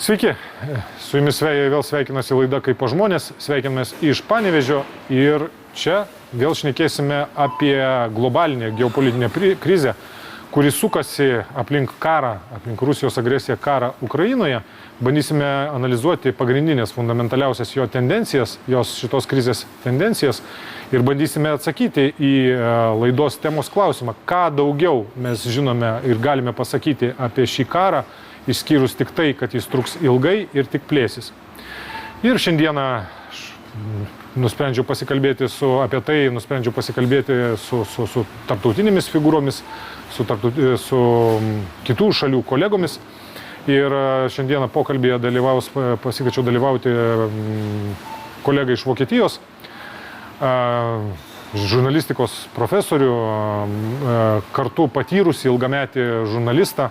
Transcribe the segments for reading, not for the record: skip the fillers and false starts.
Sveiki, su jumis vėl sveikinasi laida Kaip žmonės, sveikinamės iš Panevėžio ir čia vėl šnekėsime apie globalinę geopolitinę krizę, kuri sukasi aplink karą, aplink Rusijos agresiją karą Ukrainoje. Bandysime analizuoti pagrindinės, fundamentaliausias jo tendencijas, šitos krizės tendencijas ir bandysime atsakyti į laidos temos klausimą, ką daugiau mes žinome ir galime pasakyti apie šį karą, išskyrus tik tai, kad jis truks ilgai ir tik plėsis. Ir šiandieną nusprendžiau pasikalbėti su tarptautinėmis figūromis, su kitų šalių kolegomis. Ir šiandieną pokalbėje pasikviečiau dalyvauti kolegą iš Vokietijos, žurnalistikos profesorių, kartu patyrusį ilgametį žurnalistą,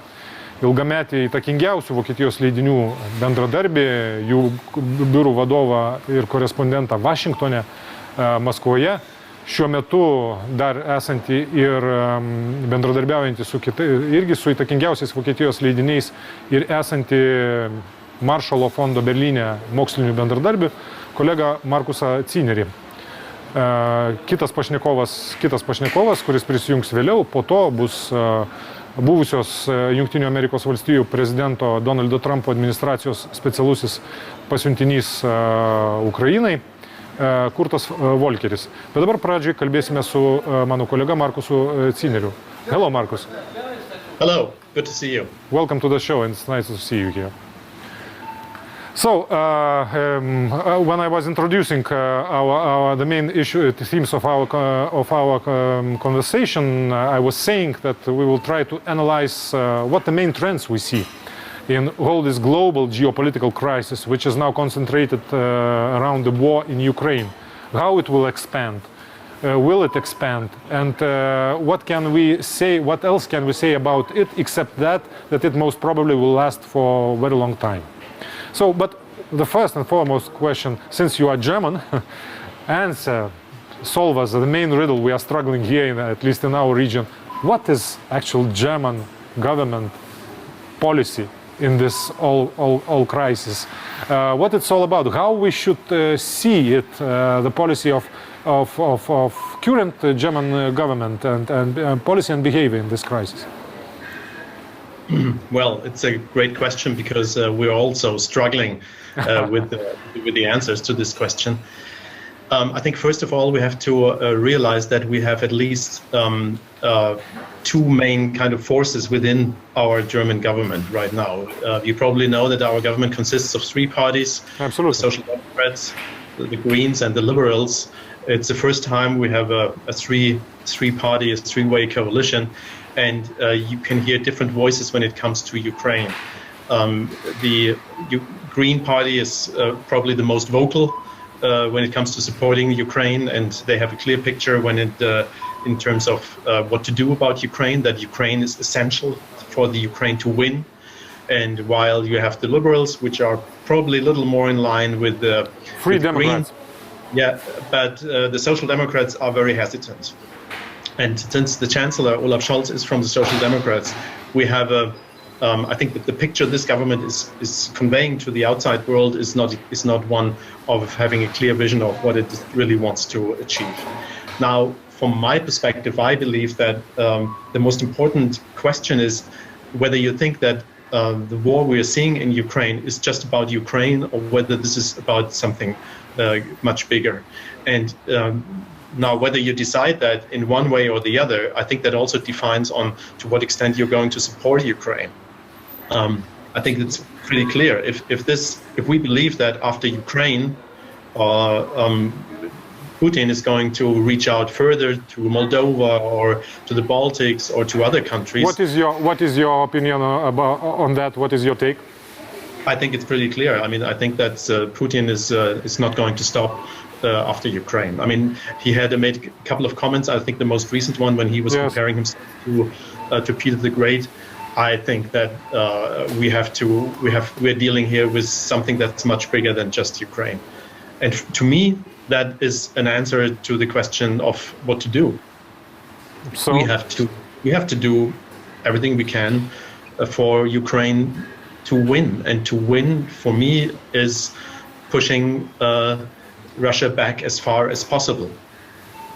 ilgametį įtakingiausių Vokietijos leidinių bendradarbį, jų biurų vadovą ir korespondentą Vašingtone, Maskvoje. Šiuo metu dar esantį ir bendradarbiaujantį irgi su įtakingiausiais Vokietijos leidiniais ir esantį Maršalo fondo Berlyne mokslinių bendradarbių, kolega Markusą Zienerį. Kitas pašnekovas, kuris prisijungs vėliau, po to bus buvusios Jungtinių Amerikos valstijų prezidento Donaldo Trumpo administracijos specialusis pasiuntinys Ukrainai, Kurtas Volkeris. Bet dabar pradžiai kalbėsime su mano kolega Markusu Zieneriu. Hello, Markus. Hello, good to see you. Welcome to the show, and it's nice to see you here. So, when I was introducing the main themes of our conversation, I was saying that we will try to analyze what the main trends we see in all this global geopolitical crisis, which is now concentrated around the war in Ukraine. How it will expand, will it expand, and what else can we say about it, except that it most probably will last for a very long time. So, but the first and foremost question, since you are German, solve us the main riddle we are struggling here, at least in our region. What is actual German government policy in this all crisis? What it's all about? How we should see it, the policy of current German government and policy and behavior in this crisis? Well, it's a great question because we're also struggling with the answers to this question. I think first of all we have to realize that we have at least two main kind of forces within our German government right now. You probably know that our government consists of three parties: Absolutely. The Social Democrats, the Greens, and the Liberals. It's the first time we have a three-way coalition, and you can hear different voices when it comes to Ukraine. The Green Party is probably the most vocal when it comes to supporting Ukraine, and they have a clear picture in terms of what to do about Ukraine, that Ukraine is essential for the Ukraine to win. And while you have the Liberals, which are probably a little more in line with the Democrats. Yeah, but the Social Democrats are very hesitant. And since the Chancellor, Olaf Scholz, is from the Social Democrats, we have I think that the picture this government is conveying to the outside world is not one of having a clear vision of what it really wants to achieve. Now, from my perspective, I believe that the most important question is whether you think that the war we are seeing in Ukraine is just about Ukraine, or whether this is about something much bigger. And now, whether you decide that in one way or the other, I think that also defines on to what extent you're going to support Ukraine. I think it's pretty clear. If we believe that after Ukraine, Putin is going to reach out further to Moldova or to the Baltics or to other countries. What is your opinion on that? What is your take? I think it's pretty clear. I mean, I think that Putin is not going to stop after Ukraine. I mean, he had made a couple of comments. I think the most recent one when he was comparing himself to Peter the Great. I think that we're dealing here with something that's much bigger than just Ukraine. And to me, that is an answer to the question of what to do. So we have to do everything we can for Ukraine to win. And to win, for me, is pushing Russia back as far as possible.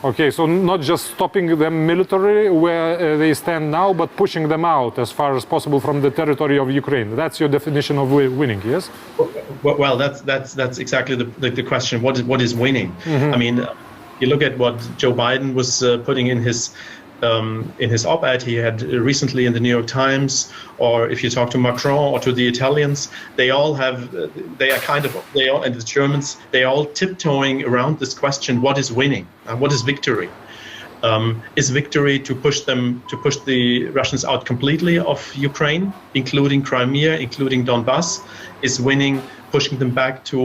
Okay, so not just stopping them militarily where they stand now, but pushing them out as far as possible from the territory of Ukraine. That's your definition of winning, yes? Well, that's exactly the question. What is winning? I mean, you look at what Joe Biden was putting in his op-ed he had recently in the New York Times, or if you talk to Macron or to the Italians, they all and the Germans, they all tiptoeing around this question: what is winning? What is victory? Is victory to push the Russians out completely of Ukraine, including Crimea, including Donbass? Is winning pushing them back to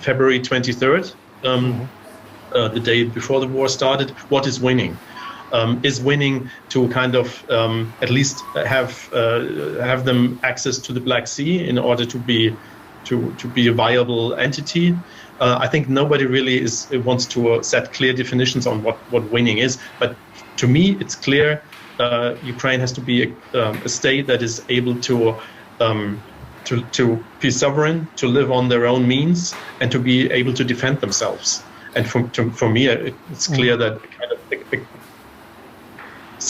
February 23rd, the day before the war started? What is winning? Is winning to kind of at least have them access to the Black Sea in order to be a viable entity? I think nobody really wants to set clear definitions on what winning is. But to me, it's clear Ukraine has to be a state that is able to be sovereign, to live on their own means, and to be able to defend themselves. And for me, it's clear that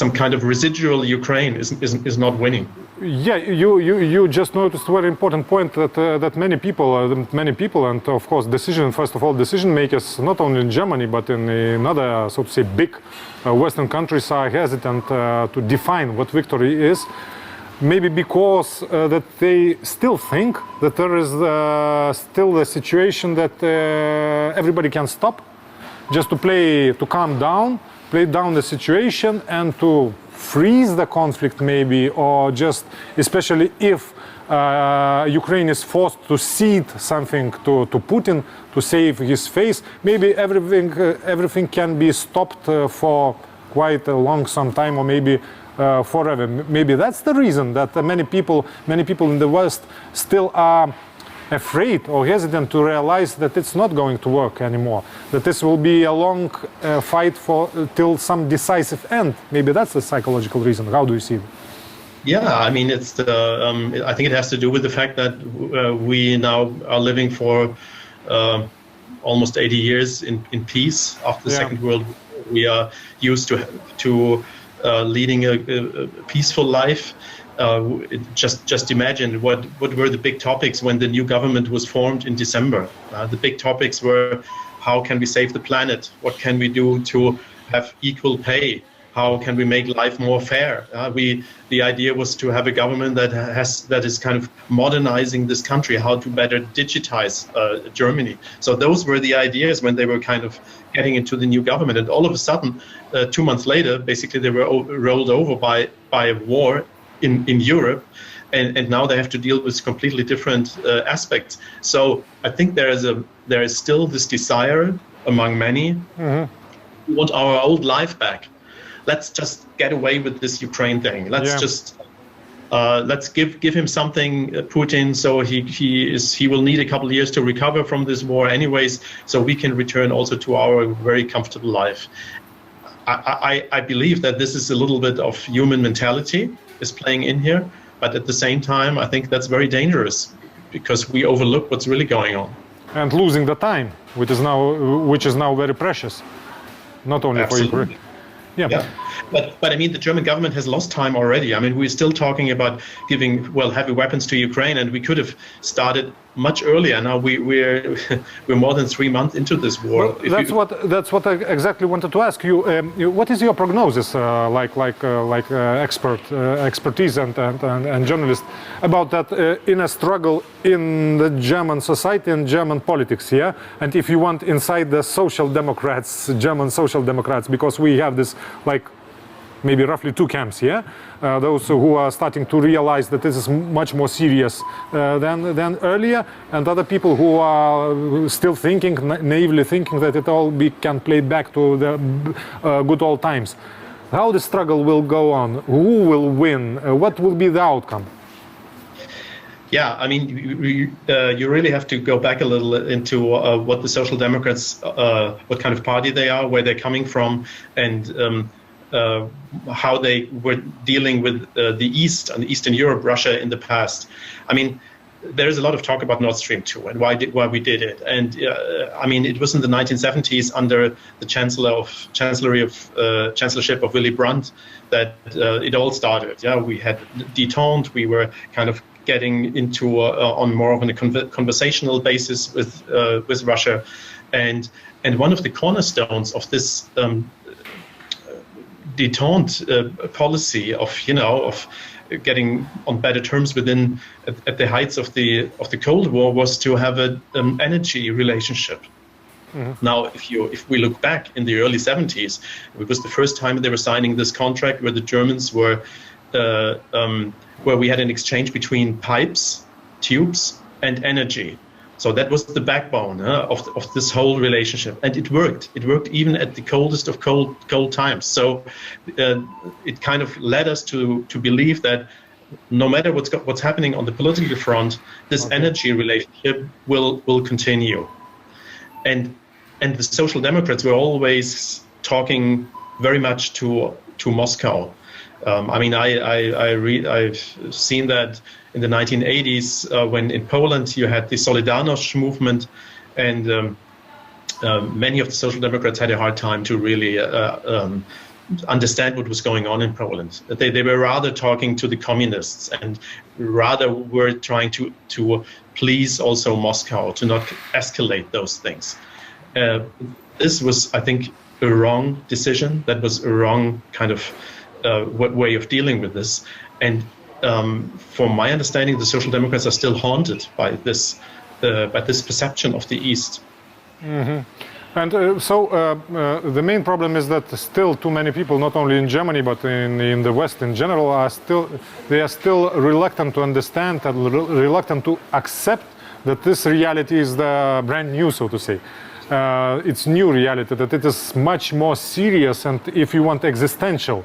some kind of residual Ukraine is not winning. Yeah, you just noticed a very important point that many people, and of course decision makers, not only in Germany but in other, so to say, big Western countries, are hesitant to define what victory is. Maybe because that they still think that there is still the situation that everybody can stop, just to calm down, play down the situation and to freeze the conflict maybe, or just, especially if Ukraine is forced to cede something to Putin to save his face, maybe everything can be stopped for quite a long some time, or maybe forever. Maybe that's the reason that many people in the West still are afraid or hesitant to realize that it's not going to work anymore, that this will be a long fight till some decisive end. Maybe that's the psychological reason. How do you see it? Yeah, I mean, I think it has to do with the fact that we now are living for almost 80 years in peace after the Second World War. We are used to leading a peaceful life. Just imagine what were the big topics when the new government was formed in December. The big topics were: how can we save the planet? What can we do to have equal pay? How can we make life more fair? The idea was to have a government that is kind of modernizing this country, how to better digitize Germany. So those were the ideas when they were kind of getting into the new government. And all of a sudden, 2 months later, basically they were rolled over by a war in Europe, and now they have to deal with completely different aspects. So I think there is still this desire among many. We want our old life back. Let's just get away with this Ukraine thing. Let's give him something, Putin, so he will need a couple of years to recover from this war anyways, so we can return also to our very comfortable life. I believe that this is a little bit of human mentality is playing in here, but at the same time, I think that's very dangerous because we overlook what's really going on. And losing the time, which is now very precious, not only Absolutely. for Ukraine. Yeah. But I mean, the German government has lost time already. I mean, we're still talking about giving heavy weapons to Ukraine, and we could have started much earlier. Now we're more than 3 months into this war. Well, that's what I exactly wanted to ask you. What is your prognosis, expertise and journalist, about that in a struggle in the German society and German politics? Yeah, and if you want, inside the German social democrats, because we have this maybe roughly two camps here. Those who are starting to realize that this is much more serious than earlier, and other people who are still naively thinking that it all can play back to the good old times. How the struggle will go on? Who will win? What will be the outcome? Yeah, I mean, you really have to go back a little into what the Social Democrats, what kind of party they are, where they're coming from, and how they were dealing with the East and Eastern Europe, Russia in the past. I mean, there is a lot of talk about Nord Stream 2 and why we did it. And I mean, it was in the 1970s under the chancellorship of Willy Brandt that it all started. Yeah, we had detente. We were kind of getting into on more of a conversational basis with Russia, and one of the cornerstones of this detente policy of getting on better terms within at the heights of the Cold War was to have an energy relationship. Mm-hmm. Now, if we look back in the early 70s, it was the first time they were signing this contract where the Germans were where we had an exchange between pipes, tubes, and energy. So that was the backbone of this whole relationship, and it worked. It worked even at the coldest of cold times. So it kind of led us to believe that no matter what's happening on the political front, this energy relationship will continue. And the Social Democrats were always talking very much to Moscow. I mean, I've seen that in the 1980s when in Poland you had the Solidarność movement, and many of the Social Democrats had a hard time to really understand what was going on in Poland. They were rather talking to the communists and rather were trying to please also Moscow to not escalate those things. This was, I think, a wrong decision. That was a wrong kind of way of dealing with this. And from my understanding, the Social Democrats are still haunted by this perception of the East. Mm-hmm. And the main problem is that still too many people, not only in Germany but in the West in general, are still reluctant to understand and reluctant to accept that this reality is the brand new, so to say. It's new reality, that it is much more serious and, if you want, existential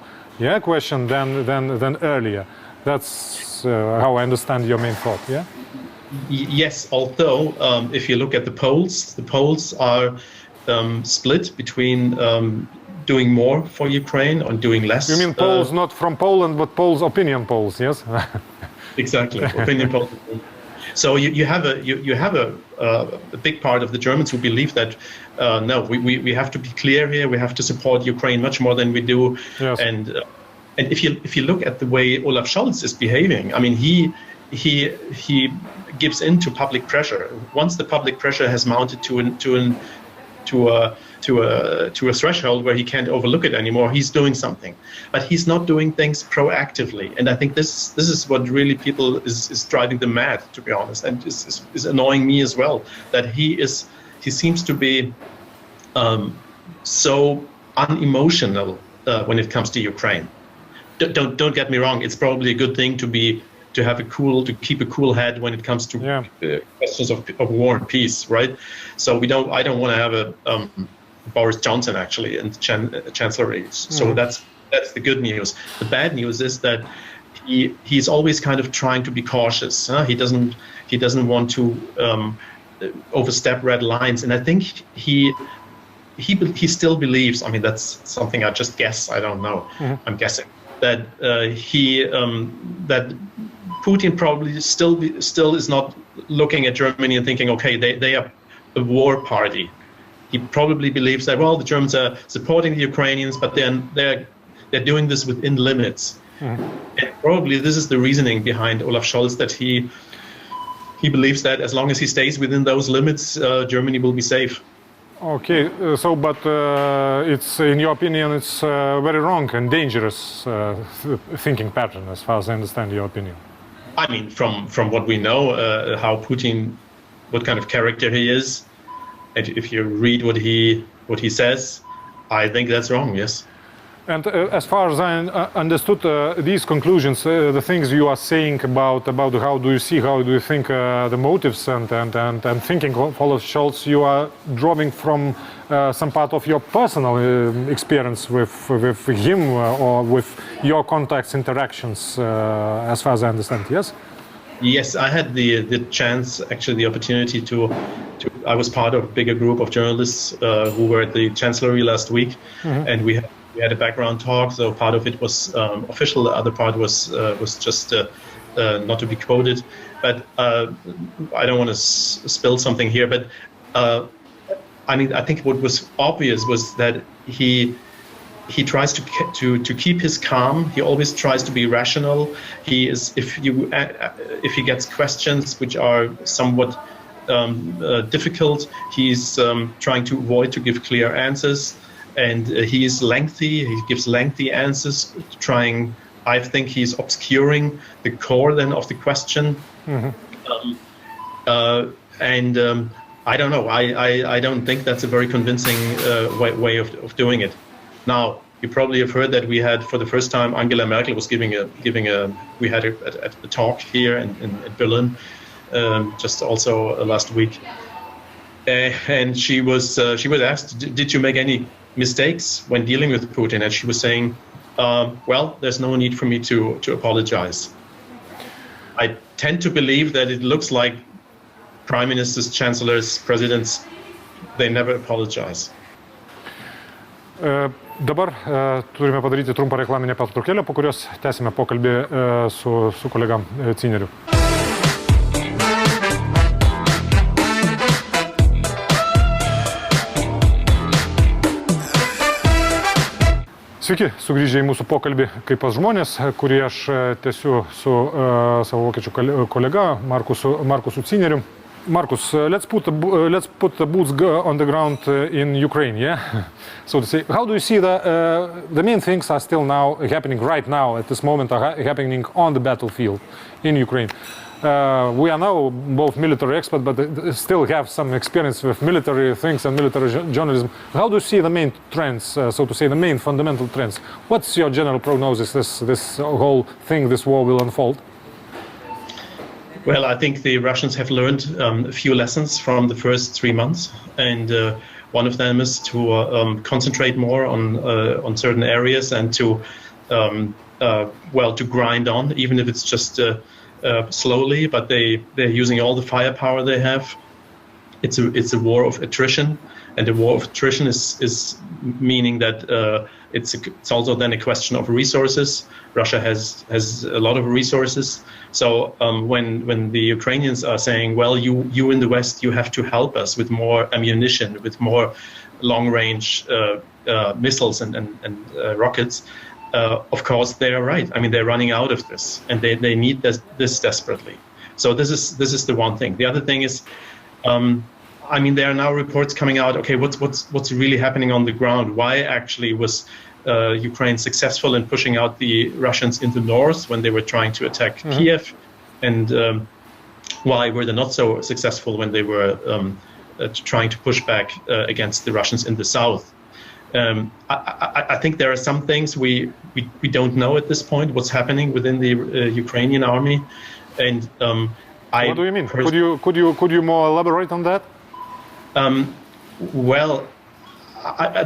question than earlier. That's how I understand your main thought. Yeah. Yes, although if you look at the polls are split between doing more for Ukraine or doing less. You mean polls not from Poland, but polls, opinion polls, yes? Exactly, opinion polls. So you have a big part of the Germans who believe that no, we have to be clear here. We have to support Ukraine much more than we do. Yes. And if you look at the way Olaf Scholz is behaving, I mean, he gives in to public pressure. Once the public pressure has mounted to a threshold where he can't overlook it anymore, he's doing something. But he's not doing things proactively. And I think this is what really people is driving them mad, to be honest, and is annoying me as well. That he seems to be so unemotional when it comes to Ukraine. Don't get me wrong. It's probably a good thing to keep a cool head when it comes to questions of war and peace, right? So I don't want to have a Boris Johnson actually in chancellery. So that's the good news. The bad news is that he's always kind of trying to be cautious. He doesn't want to overstep red lines, and I think he still believes. I mean, that's something I just guess. I don't know. Mm-hmm. I'm guessing that that Putin probably still is not looking at Germany and thinking, okay, they are a war party. He probably believes that, well, the Germans are supporting the Ukrainians, but then they're doing this within limits. Mm-hmm. And probably this is the reasoning behind Olaf Scholz, that he believes that as long as he stays within those limits, Germany will be safe. Okay, but it's, in your opinion, it's very wrong and dangerous thinking pattern, as far as I understand your opinion. I mean, from what we know, how Putin, what kind of character he is, and if you read what he says, I think that's wrong. Yes. And as far as I understood these conclusions, the things you are saying about how do you think the motives and thinking of Olaf Scholz, you are drawing from some part of your personal experience with him or with your contacts, interactions, as far as I understand. Yes. Yes, I had the chance, actually, the opportunity to. I was part of a bigger group of journalists who were at the Chancellery last week, mm-hmm. and we had we had a background talk, so part of it was official, the other part was just not to be quoted. But I don't want to spill something here. But I mean, I think what was obvious was that he tries to keep his calm. He always tries to be rational. He is if he gets questions which are somewhat difficult, he's trying to avoid to give clear answers, and he is lengthy. He gives lengthy answers, trying. I think he's obscuring the core then of the question. Mm-hmm. I don't know. I don't think that's a very convincing way of doing it. Now, you probably have heard that we had, for the first time, Angela Merkel was giving a talk here in Berlin, just also last week, and she was asked, did you make any mistakes when dealing with Putin? And she was saying, well, there's no need for me to apologize. I tend to believe that it looks like prime ministers, chancellors, presidents, they never apologize. Dabar turime padaryti trumpą reklaminę pertraukėlę, po kurios tęsime pokalbį su kolega Zieneriu. Sveiki, sugrįžę į mūsų pokalbį kaip pas žmonės, kurį aš tęsiu su savo vokiečių kolega Markusu Zieneriu. Markus, let's put the boots on the ground in Ukraine, yeah? So to say, how do you see the main things are still now happening right now at this moment, are happening on the battlefield in Ukraine? We are now both military experts, but still have some experience with military things and military journalism. How do you see the main trends, so to say, the main fundamental trends? What's your general prognosis this whole thing, this war will unfold? Well, I think the Russians have learned a few lessons from the first 3 months, and one of them is to concentrate more on certain areas and to grind on, even if it's just slowly. But they're using all the firepower they have. It's a war of attrition, and the war of attrition is meaning that it's also then a question of resources. Russia has a lot of resources. So when the Ukrainians are saying, well, you in the West, you have to help us with more ammunition, with more long-range missiles and rockets, of course they are right. I mean, they're running out of this, and they need this desperately. So this is the one thing. The other thing is, I mean, there are now reports coming out. Okay, what's really happening on the ground? Why actually was Ukraine successful in pushing out the Russians in the north when they were trying to attack Kiev, and why were they not so successful when they were trying to push back against the Russians in the south? I think there are some things we don't know at this point. What's happening within the Ukrainian army, and what do you mean? Could you more elaborate on that? Well,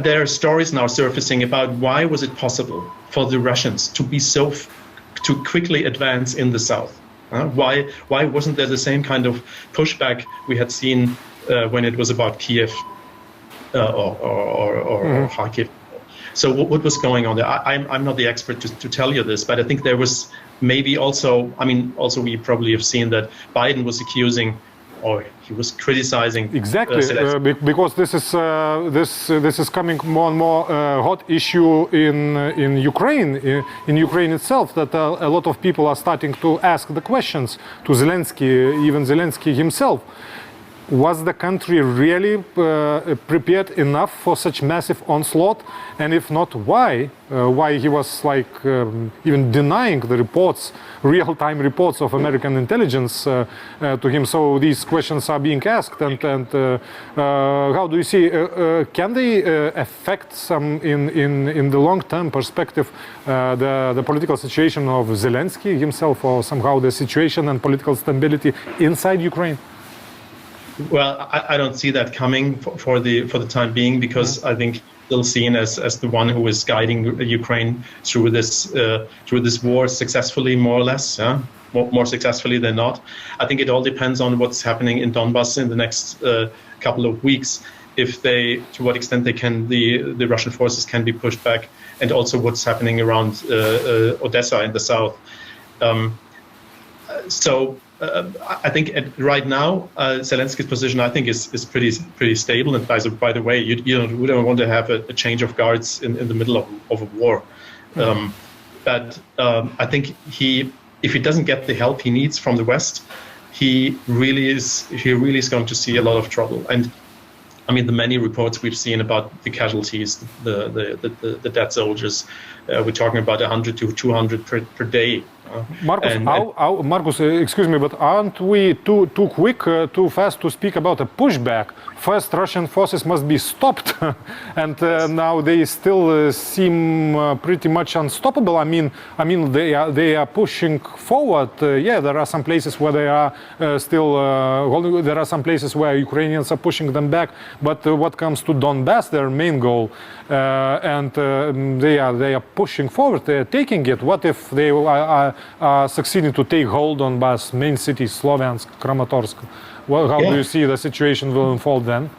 there are stories now surfacing about why was it possible for the Russians to be to quickly advance in the south? Why wasn't there the same kind of pushback we had seen when it was about Kiev or Kharkiv? So what was going on there? I'm not the expert to tell you this, but I think there was maybe also. I mean, also we probably have seen that Biden was accusing, or he was criticizing exactly because this is coming more and more hot issue in Ukraine, in Ukraine itself, that a lot of people are starting to ask the questions to Zelensky, even Zelensky himself. Was the country really prepared enough for such massive onslaught? And if not, why? Why he was like even denying the reports, real-time reports of American intelligence to him? So these questions are being asked, and how do you see? Can they affect some in the long-term perspective the political situation of Zelensky himself, or somehow the situation and political stability inside Ukraine? Well, I don't see that coming for the time being, because I think still seen as the one who is guiding Ukraine through this war successfully, more or less, more successfully than not. I think it all depends on what's happening in Donbass in the next couple of weeks. to what extent the Russian forces can be pushed back, and also what's happening around Odessa in the south. I think right now Zelensky's position, I think, is pretty stable. And by the way, we don't want to have a change of guards in the middle of a war. But I think if he doesn't get the help he needs from the West, he really is going to see a lot of trouble. And I mean, the many reports we've seen about the casualties, the dead soldiers, we're talking about 100 to 200 per day. Markus, excuse me, but aren't we too quick, too fast to speak about a pushback? First, Russian forces must be stopped, and now they still seem pretty much unstoppable. I mean, they are pushing forward. Yeah, there are some places where they are still holding. There are some places where Ukrainians are pushing them back. But what comes to Donbass, their main goal, and they are pushing forward. They are taking it. What if they are succeeding to take hold on Donbass, main cities, Sloviansk, Kramatorsk? How do you see the situation will unfold then?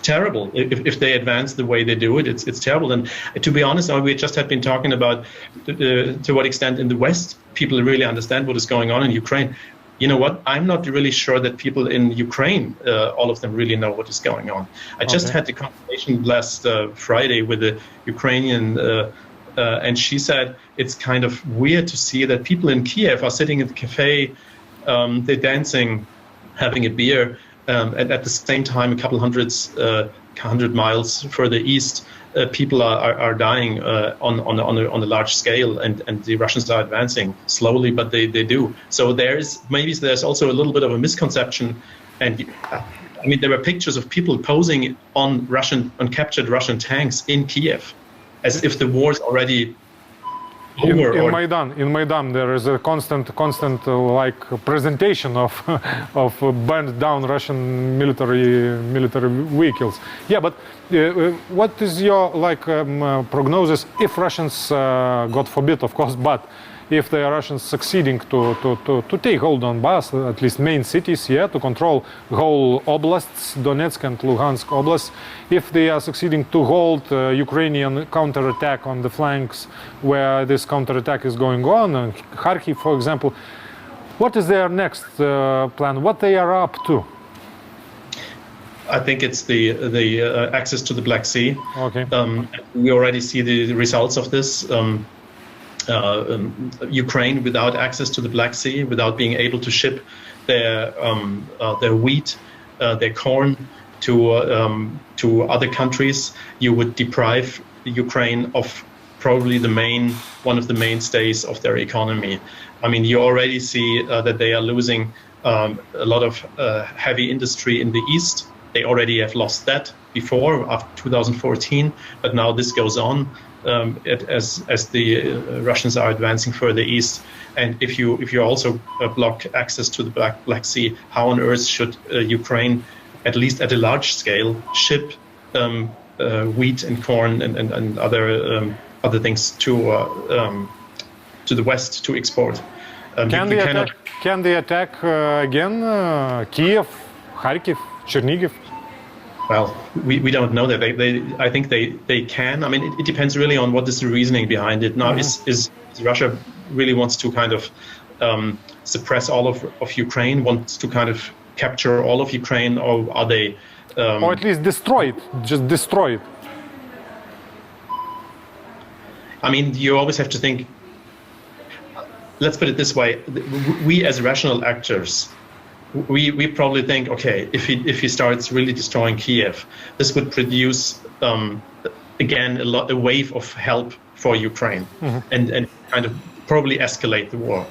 Terrible. If they advance the way they do it, it's terrible. And to be honest, we just have been talking about to what extent in the West people really understand what is going on in Ukraine. You know what? I'm not really sure that people in Ukraine, all of them, really know what is going on. I just had the conversation last Friday with a Ukrainian, and she said it's kind of weird to see that people in Kiev are sitting at the cafe, they're dancing, having a beer, and at the same time, a couple hundred miles further east, people are dying on a large scale, and the Russians are advancing slowly, but they do. So there's also a little bit of a misconception, and I mean there were pictures of people posing on captured Russian tanks in Kiev, as if the war is already over. In Maidan, there is a constant like presentation of burned down Russian military vehicles. Yeah, but what is your prognosis if Russians, God forbid, of course, but if the Russians succeeding to take hold on Donbass, at least main cities, to control whole oblasts, Donetsk and Luhansk oblasts, if they are succeeding to hold Ukrainian counterattack on the flanks where this counterattack is going on, and Kharkiv, for example, what is their next plan? What they are up to? I think it's the access to the Black Sea. Okay. We already see the results of this. Ukraine without access to the Black Sea, without being able to ship their wheat, their corn to other countries, you would deprive Ukraine of probably one of the mainstays of their economy. I mean, you already see that they are losing a lot of heavy industry in the east. They already have lost that before, after 2014, but now this goes on. As the Russians are advancing further east, and if you also block access to the Black Sea, how on earth should Ukraine, at least at a large scale, ship wheat and corn and other things to the west to export? Can they attack again Kiev, Kharkiv, Chernihiv? Well, we don't know that. I think they can. I mean, it depends really on what is the reasoning behind it. Now, is Russia really wants to kind of suppress all of Ukraine, wants to kind of capture all of Ukraine, or are they... or at least destroy it, just destroy it? I mean, you always have to think... Let's put it this way. We as rational actors... We probably think, okay, if he starts really destroying Kiev, this would produce again a wave of help for Ukraine, and kind of probably escalate the war.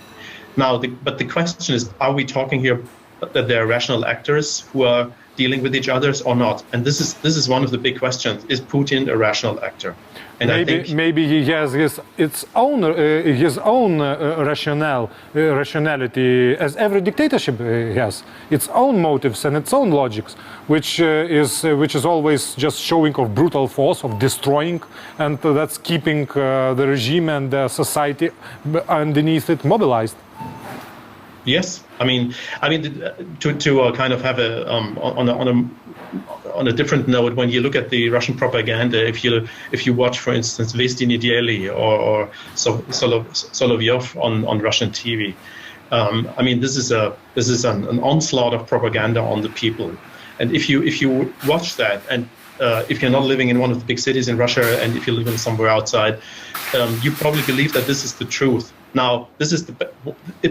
Now, but the question is, are we talking here that there are rational actors who are dealing with each other or not? And this is one of the big questions: is Putin a rational actor? And maybe he has his own rationality, as every dictatorship has its own motives and its own logics, which is always just showing of brutal force, of destroying, and that's keeping the regime and the society underneath it mobilized. Yes, I mean, to kind of have on a different note, when you look at the Russian propaganda, if you watch, for instance, Vesti Nedeli or Solovyov on Russian TV, I mean, this is an onslaught of propaganda on the people. And if you watch that, and if you're not living in one of the big cities in Russia, and if you're living somewhere outside, you probably believe that this is the truth. Now, it's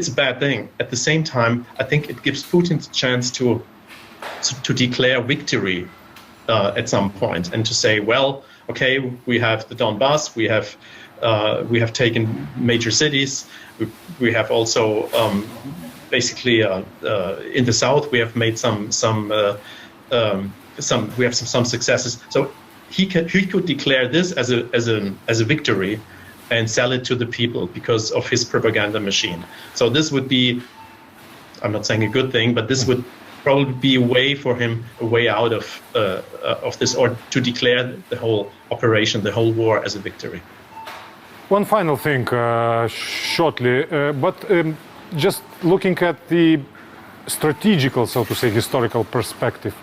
a bad thing. At the same time, I think it gives Putin the chance to declare victory at some point, and to say, well, okay, we have the Donbass, we have taken major cities, we have also basically in the south we have made some successes. So he could declare this as a victory and sell it to the people because of his propaganda machine. So this would be, I'm not saying a good thing, but this would probably be a way for him, a way out of this, or to declare the whole operation, the whole war, as a victory. One final thing, shortly, but just looking at the strategical, so to say, historical perspective.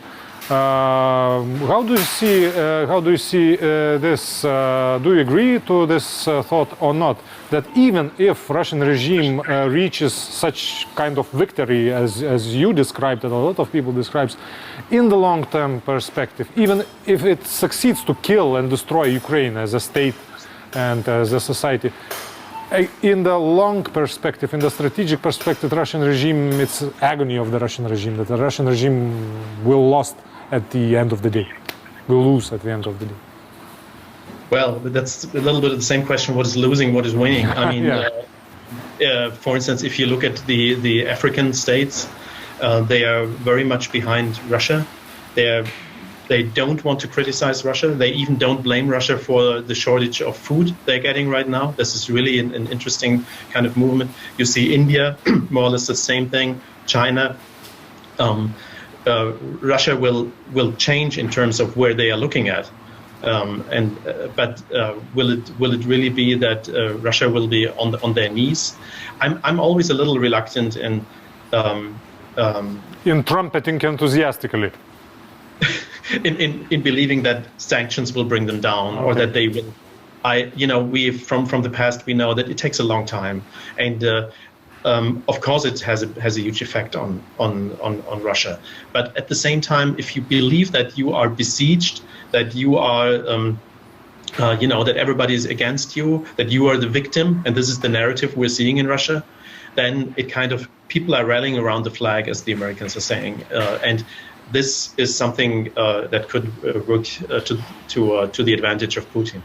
How do you see this? Do you agree to this thought or not? That even if Russian regime reaches such kind of victory as you described and a lot of people describes, in the long-term perspective, even if it succeeds to kill and destroy Ukraine as a state and as a society, in the long perspective, in the strategic perspective, Russian regime, it's agony of the Russian regime, that the Russian regime will lose at the end of the day. Well, that's a little bit of the same question: what is losing, what is winning? I mean, for instance, if you look at the African states, they are very much behind Russia. They don't want to criticize Russia. They even don't blame Russia for the shortage of food they're getting right now. This is really an interesting kind of movement. You see India, more or less the same thing. China. Russia will change in terms of where they are looking at, but will it really be that Russia will be on their knees? I'm always a little reluctant in trumpeting enthusiastically. in believing that sanctions will bring them down, or that they will. We from the past, we know that it takes a long time, and of course it has a huge effect on Russia. But at the same time, if you believe that you are besieged, that you are that everybody is against you, that you are the victim, and this is the narrative we're seeing in Russia, then it kind of, people are rallying around the flag, as the Americans are saying, and this is something that could work to the advantage of Putin.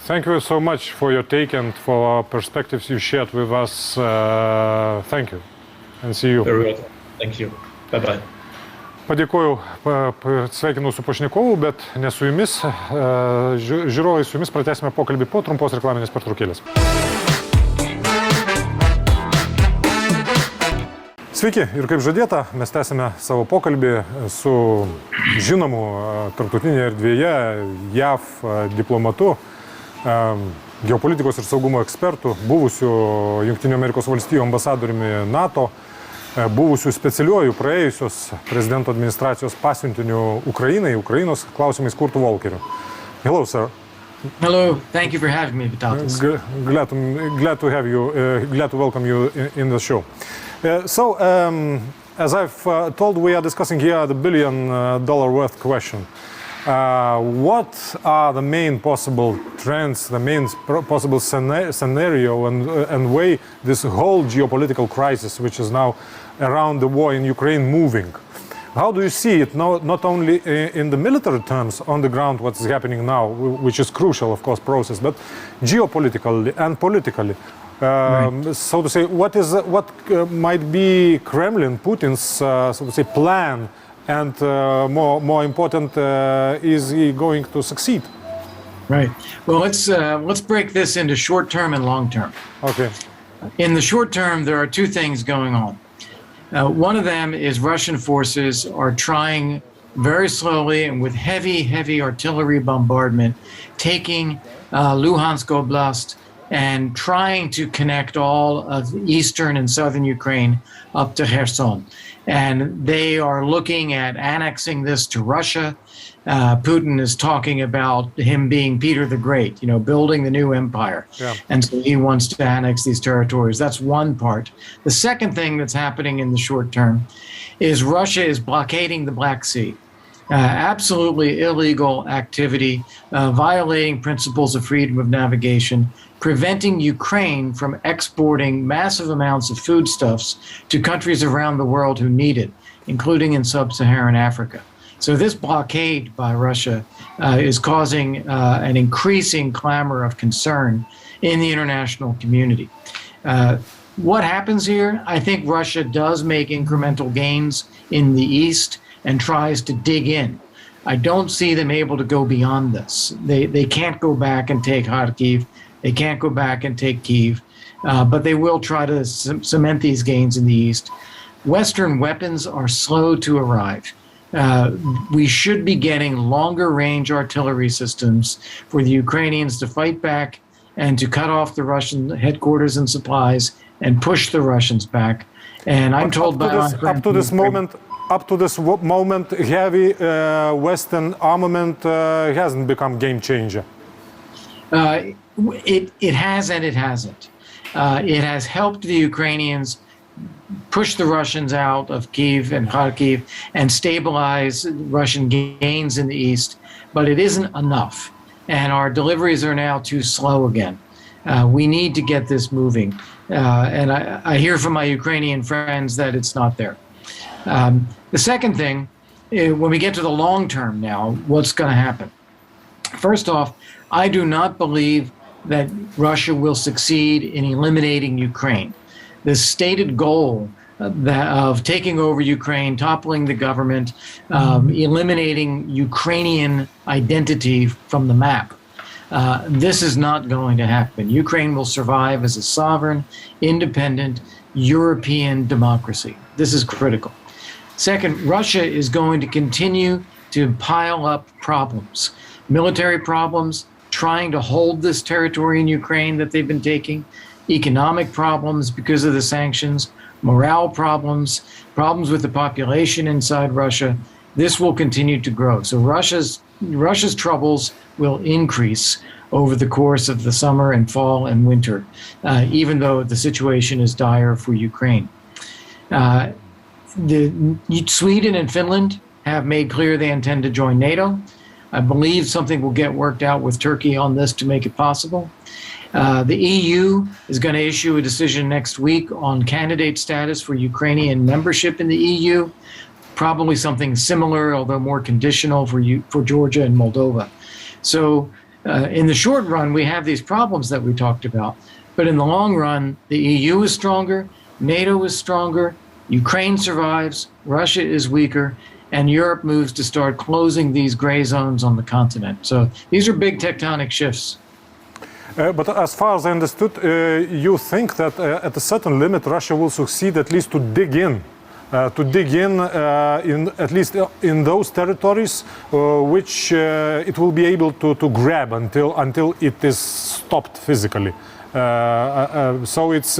Thank you so much for your take and for perspectives you shared with us. Thank you and see you. Very welcome. Thank you. Bye-bye. Padėkoju, sveikinu su pašnekovu, bet ne su jumis. Žiūrovai, su jumis pratęsime pokalbį po trumpos reklaminės pertraukėlės. Sveiki, ir kaip žadėta, mes tęsime savo pokalbį su žinomu tarptautinėje erdvėje JAV diplomatu, geopolitikos ir saugumo ekspertų, buvusiu Jungtinių Amerikos valstijų ambasadoriumi NATO, buvusiu specialiuoju praėjusios prezidento administracijos pasiuntiniu Ukrainai, Ukrainos klausimais Kurtu Volkeriu. Hello, sir. Hello, thank you for having me, Vytautas. Glad to have you, glad to welcome you in the show. As I've told, we are discussing here the $1 billion worth question. What are the main possible trends, the main possible scenario and way this whole geopolitical crisis, which is now around the war in Ukraine, moving? How do you see it, not only in the military terms on the ground, what's happening now, which is crucial, of course, process, but geopolitically and politically? Right. So to say, what might be Kremlin, Putin's, so to say, plan, and more important, is he going to succeed? Right. Well, let's break this into short term and long term. Okay. In the short term, there are two things going on. One of them is Russian forces are trying very slowly and with heavy artillery bombardment, taking Luhansk Oblast and trying to connect all of eastern and southern Ukraine up to Kherson. And they are looking at annexing this to Russia. Putin is talking about him being Peter the Great, building the new empire. Yeah. And so he wants to annex these territories. That's one part. The second thing that's happening in the short term is Russia is blockading the Black Sea. Absolutely illegal activity, violating principles of freedom of navigation, preventing Ukraine from exporting massive amounts of foodstuffs to countries around the world who need it, including in sub-Saharan Africa. So this blockade by Russia is causing an increasing clamor of concern in the international community. What happens here? I think Russia does make incremental gains in the east and tries to dig in. I don't see them able to go beyond this. They can't go back and take Kharkiv. They can't go back and take Kyiv, but they will try to cement these gains in the east. Western weapons are slow to arrive. We should be getting longer range artillery systems for the Ukrainians to fight back and to cut off the Russian headquarters and supplies and push the Russians back. And I'm told up to this moment, heavy Western armament hasn't become game changer. It has and it hasn't. It has helped the Ukrainians push the Russians out of Kyiv and Kharkiv and stabilize Russian gains in the east, but it isn't enough. And our deliveries are now too slow again. We need to get this moving. And I hear from my Ukrainian friends that it's not there. The second thing, when we get to the long term now, what's going to happen? First off, I do not believe that Russia will succeed in eliminating Ukraine. The stated goal of taking over Ukraine, toppling the government, eliminating Ukrainian identity from the map. This is not going to happen. Ukraine will survive as a sovereign, independent, European democracy. This is critical. Second, Russia is going to continue to pile up problems, military problems, trying to hold this territory in Ukraine that they've been taking, economic problems because of the sanctions, morale problems, problems with the population inside Russia. This will continue to grow. So Russia's troubles will increase over the course of the summer and fall and winter, even though the situation is dire for Ukraine. Sweden and Finland have made clear they intend to join NATO. I believe something will get worked out with Turkey on this to make it possible. The EU is going to issue a decision next week on candidate status for Ukrainian membership in the EU, probably something similar, although more conditional for Georgia and Moldova. So in the short run, we have these problems that we talked about. But in the long run, the EU is stronger, NATO is stronger, Ukraine survives, Russia is weaker, and Europe moves to start closing these gray zones on the continent. So these are big tectonic shifts. But as far as I understood, you think that at a certain limit, Russia will succeed at least to dig in at least in those territories which it will be able to grab until it is stopped physically. So it's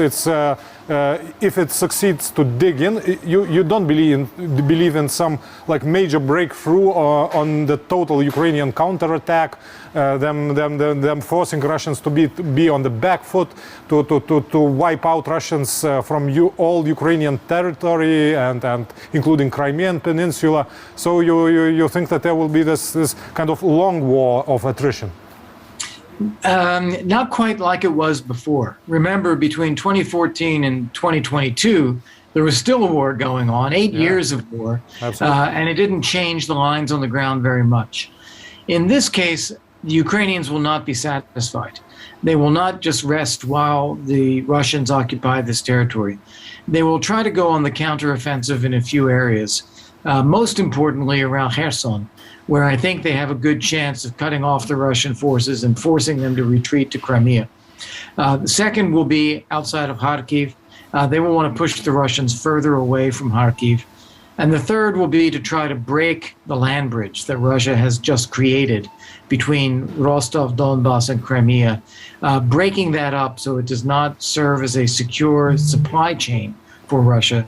if it succeeds to dig in, you don't believe in some like major breakthrough on the total Ukrainian counterattack, them forcing Russians to be on the back foot, to wipe out Russians from all Ukrainian territory and including Crimean Peninsula. So you think that there will be this kind of long war of attrition? Not quite like it was before. Remember, between 2014 and 2022, there was still a war going on, 8 years of war, and it didn't change the lines on the ground very much. In this case, the Ukrainians will not be satisfied. They will not just rest while the Russians occupy this territory. They will try to go on the counteroffensive in a few areas, most importantly around Kherson, where I think they have a good chance of cutting off the Russian forces and forcing them to retreat to Crimea. The second will be outside of Kharkiv. They will want to push the Russians further away from Kharkiv. And the third will be to try to break the land bridge that Russia has just created between Rostov, Donbass, and Crimea, breaking that up so it does not serve as a secure supply chain for Russia,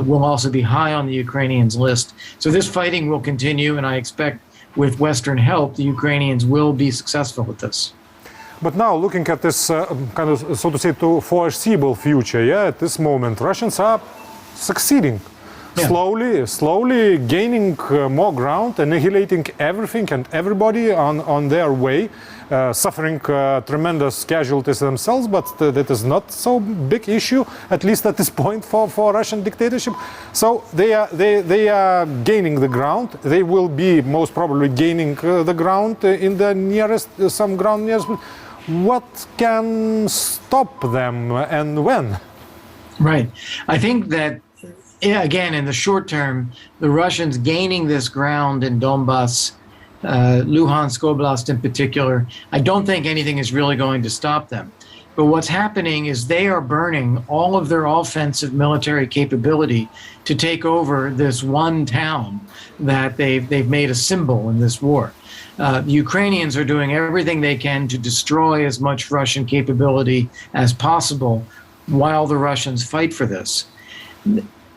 will also be high on the Ukrainians' list. So this fighting will continue, and I expect with Western help, the Ukrainians will be successful with this. But now, looking at this kind of, so to say, to foreseeable future, at this moment, Russians are succeeding. Yeah. Slowly gaining more ground, annihilating everything and everybody on their way, suffering tremendous casualties themselves, but that is not so big issue, at least at this point for Russian dictatorship. So they are gaining the ground. They will be most probably gaining the ground in the nearest, some ground nearest. What can stop them and when? Right. I think that, again, in the short term, the Russians gaining this ground in Donbass, Luhansk Oblast in particular, I don't think anything is really going to stop them. But what's happening is they are burning all of their offensive military capability to take over this one town that they've made a symbol in this war. The Ukrainians are doing everything they can to destroy as much Russian capability as possible while the Russians fight for this.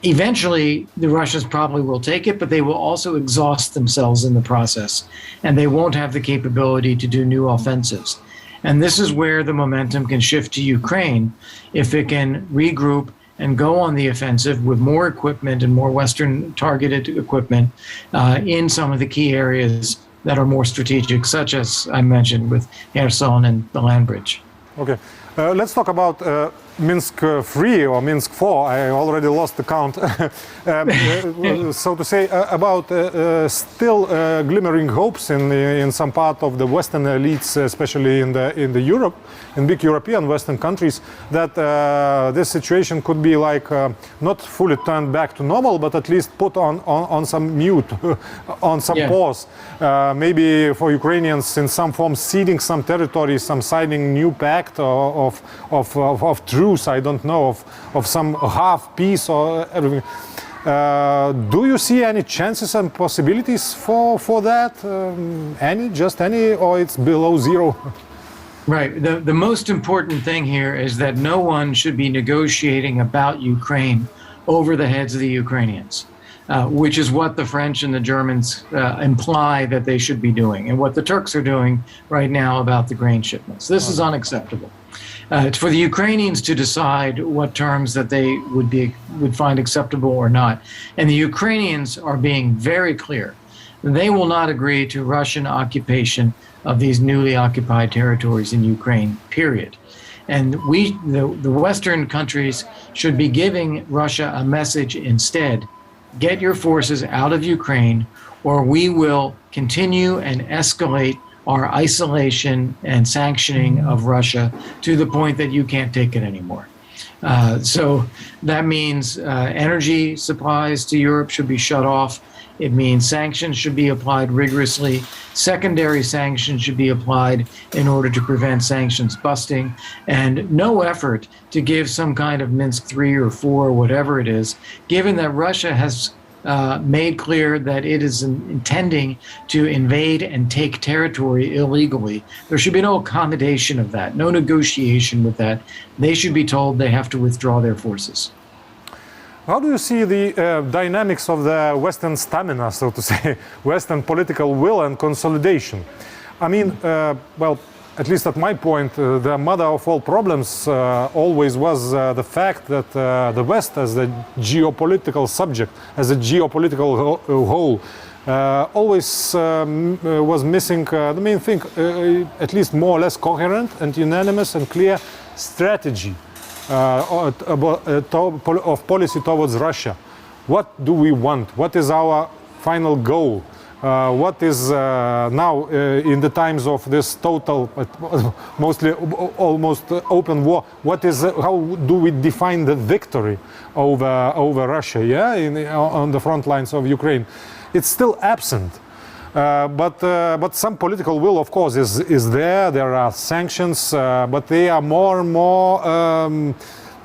Eventually, the Russians probably will take it, but they will also exhaust themselves in the process, and they won't have the capability to do new offensives. And this is where the momentum can shift to Ukraine if it can regroup and go on the offensive with more equipment and more Western targeted equipment in some of the key areas that are more strategic, such as I mentioned with Kherson and the land bridge. Okay, let's talk about Minsk 3 or Minsk 4. I already lost the count. So to say, about still glimmering hopes in some part of the Western elites, especially in the Europe, in big European Western countries, that this situation could be like not fully turned back to normal, but at least put on some mute, on some pause. Maybe for Ukrainians in some form ceding some territory, some signing new pact of truce, I don't know, of some half peace or everything. Do you see any chances and possibilities for that? Just any, or it's below zero? Right. The most important thing here is that no one should be negotiating about Ukraine over the heads of the Ukrainians, which is what the French and the Germans imply that they should be doing, and what the Turks are doing right now about the grain shipments. This is unacceptable. It's for the Ukrainians to decide what terms that they would find acceptable or not. And the Ukrainians are being very clear. They will not agree to Russian occupation of these newly occupied territories in Ukraine, period. And the Western countries should be giving Russia a message instead. Get your forces out of Ukraine, or we will continue and escalate our isolation and sanctioning of Russia to the point that you can't take it anymore. So that means energy supplies to Europe should be shut off. It means sanctions should be applied rigorously. Secondary sanctions should be applied in order to prevent sanctions busting. And no effort to give some kind of Minsk 3 or 4, whatever it is, given that Russia has made clear that it is intending to invade and take territory illegally. There should be no accommodation of that, no negotiation with that. They should be told they have to withdraw their forces. How do you see the dynamics of the Western stamina, so to say, Western political will and consolidation? I mean, well, at least at my point, the mother of all problems always was the fact that the West, as a geopolitical subject, as a geopolitical whole, always was missing the main thing, at least more or less coherent and unanimous and clear strategy of policy towards Russia. What do we want? What is our final goal? What is now in the times of this total, mostly almost open war? What is? How do we define the victory over Russia? On the front lines of Ukraine, it's still absent. But some political will, of course, is there. There are sanctions, but they are more and more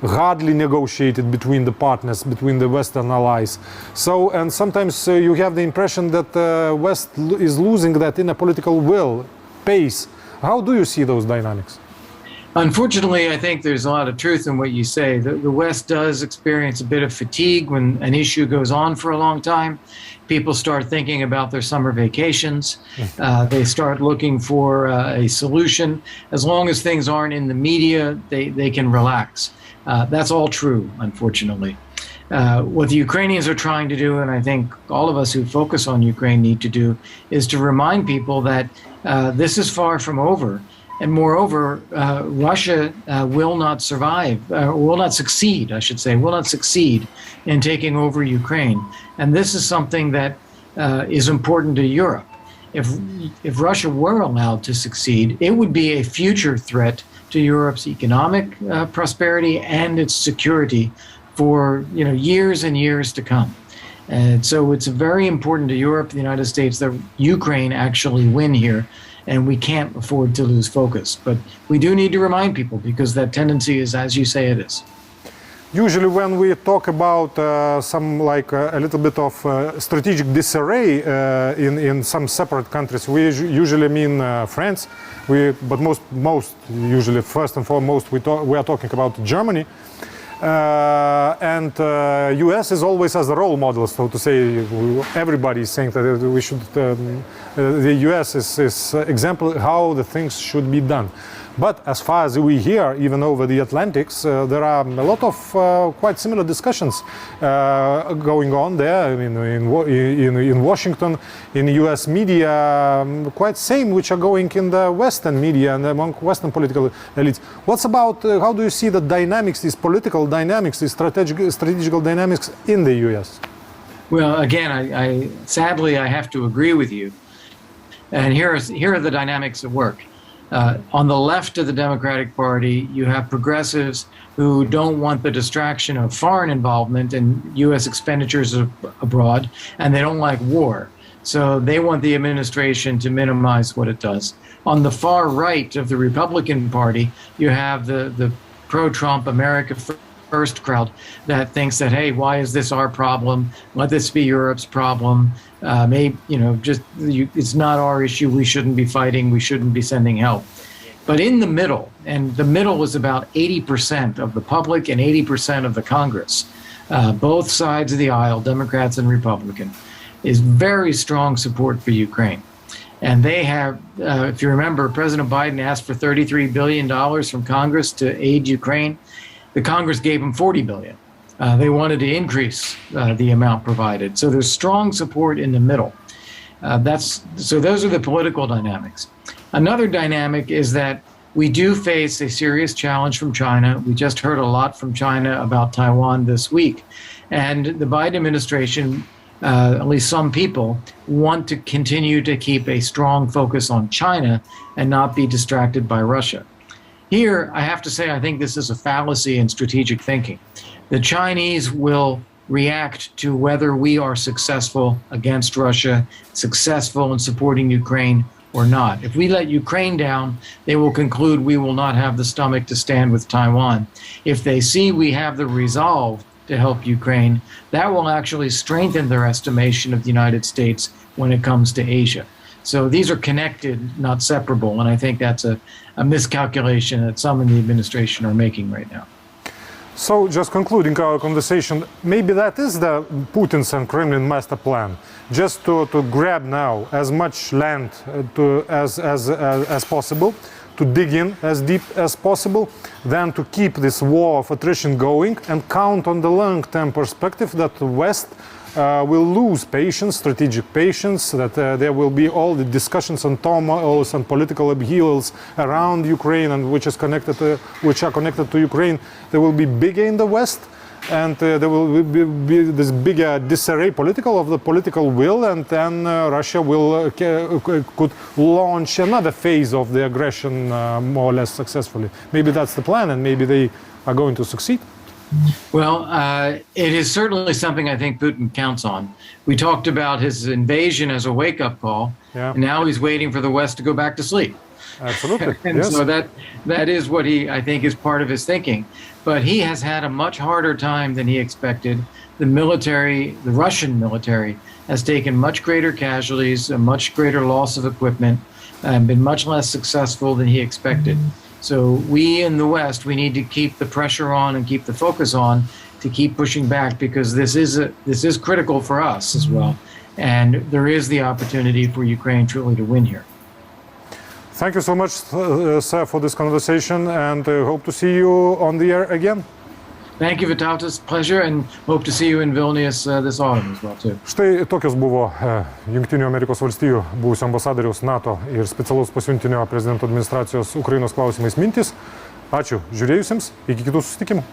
hardly negotiated between the partners, between the Western allies. So, and sometimes you have the impression that West is losing that inner political will, pace. How do you see those dynamics? Unfortunately, I think there's a lot of truth in what you say. The West does experience a bit of fatigue when an issue goes on for a long time. People start thinking about their summer vacations. They start looking for a solution. As long as things aren't in the media, they can relax. That's all true, unfortunately. What the Ukrainians are trying to do, and I think all of us who focus on Ukraine need to do, is to remind people that this is far from over. And moreover, Russia will not survive, will not succeed, I should say, will not succeed in taking over Ukraine. And this is something that is important to Europe. If Russia were allowed to succeed, it would be a future threat to Europe's economic prosperity and its security for years and years to come. And so it's very important to Europe, the United States, that Ukraine actually win here. And we can't afford to lose focus. But we do need to remind people, because that tendency is, as you say, it is. Usually when we talk about some a little bit of strategic disarray in some separate countries, we usually mean France. But most usually, first and foremost, we are talking about Germany. And U.S. is always as a role model, so to say. Everybody is saying that we should. The U.S. is example how the things should be done. But as far as we hear, even over the Atlantics, there are a lot of quite similar discussions going on there in Washington, in U.S. media, quite same which are going in the Western media and among Western political elites. What's about, how do you see the dynamics, these political dynamics, these strategical dynamics in the U.S.? Well, again, sadly, I have to agree with you. And here are the dynamics at work. On the left of the Democratic Party, you have progressives who don't want the distraction of foreign involvement and U.S. expenditures abroad, and they don't like war. So they want the administration to minimize what it does. On the far right of the Republican Party, you have the pro-Trump America First crowd that thinks that, hey, why is this our problem? Let this be Europe's problem. It's not our issue. We shouldn't be fighting. We shouldn't be sending help. But in the middle, and the middle is about 80% of the public and 80% of the Congress, both sides of the aisle, Democrats and Republican, is very strong support for Ukraine. And they have, if you remember, President Biden asked for $33 billion from Congress to aid Ukraine. The Congress gave him $40 billion. They wanted to increase the amount provided. So there's strong support in the middle. So those are the political dynamics. Another dynamic is that we do face a serious challenge from China. We just heard a lot from China about Taiwan this week. And the Biden administration, at least some people, want to continue to keep a strong focus on China and not be distracted by Russia. Here, I have to say, I think this is a fallacy in strategic thinking. The Chinese will react to whether we are successful against Russia, successful in supporting Ukraine or not. If we let Ukraine down, they will conclude we will not have the stomach to stand with Taiwan. If they see we have the resolve to help Ukraine, that will actually strengthen their estimation of the United States when it comes to Asia. So these are connected, not separable, and I think that's a miscalculation that some in the administration are making right now. So, just concluding our conversation, maybe that is the Putin's and Kremlin master plan, just to grab now as much land as possible, to dig in as deep as possible, then to keep this war of attrition going and count on the long-term perspective that the West will lose patience, strategic patience, that there will be all the discussions on turmoils and political upheavals around Ukraine and which are connected to Ukraine. They will be bigger in the West, and there will be this bigger disarray of the political will, and then Russia will could launch another phase of the aggression more or less successfully. Maybe that's the plan, and maybe they are going to succeed. Well, it is certainly something I think Putin counts on. We talked about his invasion as a wake-up call, and now he's waiting for the West to go back to sleep. Absolutely. And Yes. so that is what I think is part of his thinking. But he has had a much harder time than he expected. The Russian military has taken much greater casualties, a much greater loss of equipment, and been much less successful than he expected. So we in the West, we need to keep the pressure on and keep the focus on to keep pushing back, because this is critical for us as well. And there is the opportunity for Ukraine truly to win here. Thank you so much, sir, for this conversation, and hope to see you on the air again. Thank you, Vytautas. Pleasure, and hope to see you in Vilnius this autumn as well, too. Štai tokios buvo Jungtinių Amerikos valstijų buvusio ambasadoriaus NATO ir specialaus pasiuntinio prezidento administracijos Ukrainos klausimais mintys. Ačiū žiūrėjusiems, iki kitų susitikimų.